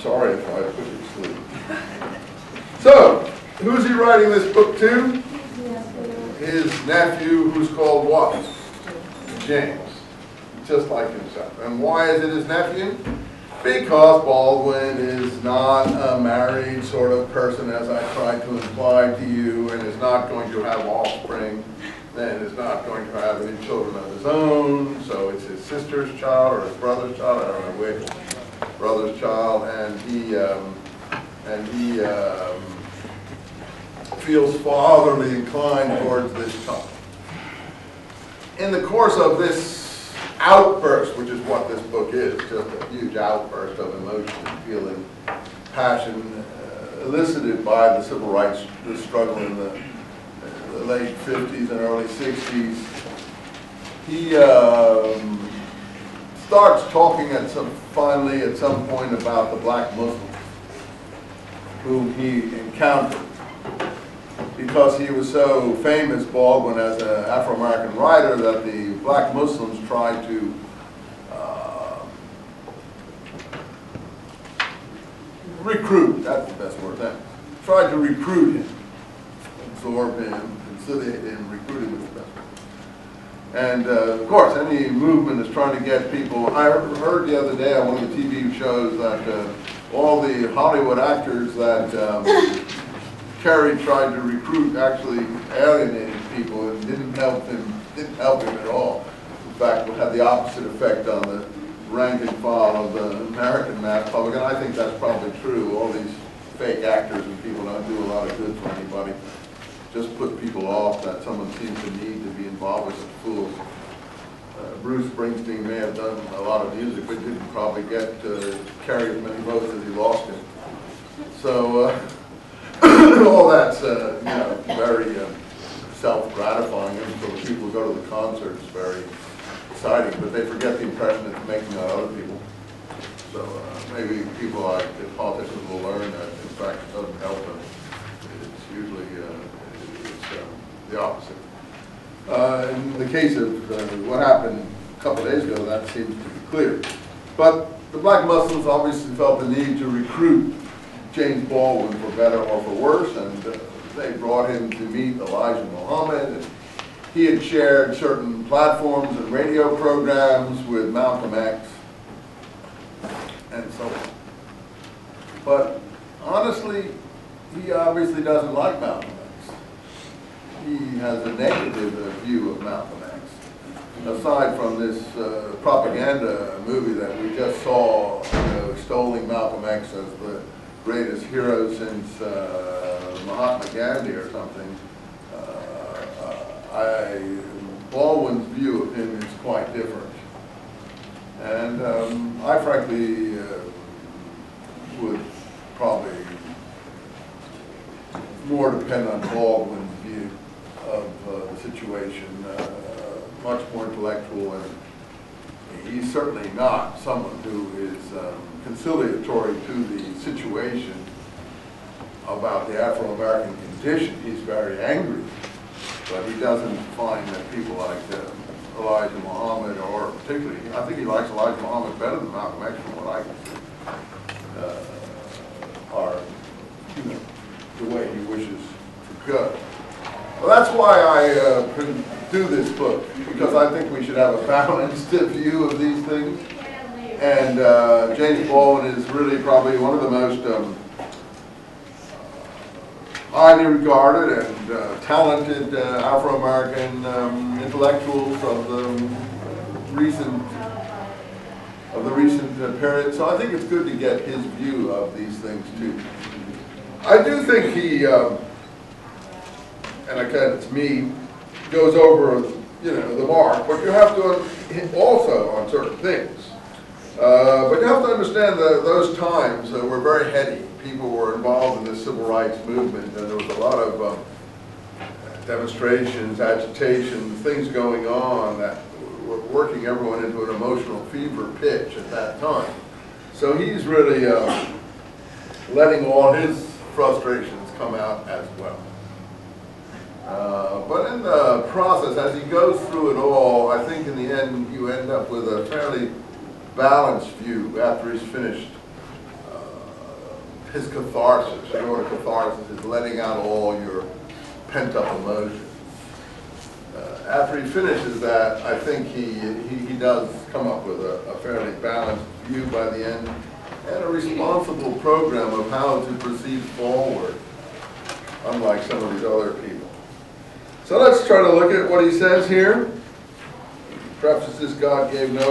sorry if I put you to sleep. So, who's he writing this book to? His nephew, who's called what? James. Just like himself. And why is it his nephew? Because Baldwin is not a married sort of person, as I tried to imply to you, and is not going to have offspring, and is not going to have any children of his own. So it's his sister's child or his brother's child, I don't know which, brother's child, and he feels fatherly inclined towards this child. In the course of this outburst, which is what this book is, just a huge outburst of emotion and feeling, passion, elicited by the civil rights struggle in the late 50s and early 60s, he starts talking finally at some point about the black Muslims whom he encountered. Because he was so famous, Baldwin, as an Afro-American writer, that the black Muslims tried to recruit, that's the best word, tried to recruit him, absorb him, conciliate him, recruit him is the best word. And of course, any movement is trying to get people. I heard the other day on one of the TV shows that all the Hollywood actors that Kerry tried to recruit actually alienated people and didn't help him at all. In fact, it had the opposite effect on the rank and file of the American mass public, and I think that's probably true. All these fake actors and people don't do a lot of good for anybody. Just put people off that someone seems to need to be involved with some fools. Bruce Springsteen may have done a lot of music, but didn't probably get carry as many votes as he lost him. So all that's very self-gratifying, and so the people who go to the concert is very exciting, but they forget the impression it's making on other people. So maybe people like the politicians will learn that in fact it doesn't help them. It's usually the opposite. In the case of what happened a couple of days ago, that seems to be clear. But the black Muslims obviously felt the need to recruit James Baldwin for better or for worse, and they brought him to meet Elijah Muhammad. And he had shared certain platforms and radio programs with Malcolm X, and so on. But honestly, he obviously doesn't like Malcolm X. He has a negative view of Malcolm X. Aside from this propaganda movie that we just saw, extolling Malcolm X as the greatest hero since Mahatma Gandhi or something, Baldwin's view of him is quite different. And I frankly would probably more depend on Baldwin's view of the situation, much more intellectual, and he's certainly not someone who is conciliatory to the situation about the Afro-American condition. He's very angry, but he doesn't find that people like Elijah Muhammad, or particularly, I think he likes Elijah Muhammad better than Malcolm X from what I can see, are the way he wishes to go. Well, that's why I do this book, because I think we should have a balanced view of these things. And James Baldwin is really probably one of the most highly regarded and talented Afro-American intellectuals of the recent period. So I think it's good to get his view of these things too. I do think he, and again it's me, goes over the mark, but you have to also on certain things. But you have to understand that those times were very heady. People were involved in the civil rights movement, and there was a lot of demonstrations, agitations, things going on that were working everyone into an emotional fever pitch at that time. So he's really letting all his frustrations come out as well. But in the process, as he goes through it all, I think in the end you end up with a fairly balanced view after he's finished his catharsis. You know what a catharsis is? Letting out all your pent-up emotions. After he finishes that, I think he does come up with a fairly balanced view by the end, and a responsible program of how to proceed forward, unlike some of these other people. So let's try to look at what he says here. Prefaces, God gave no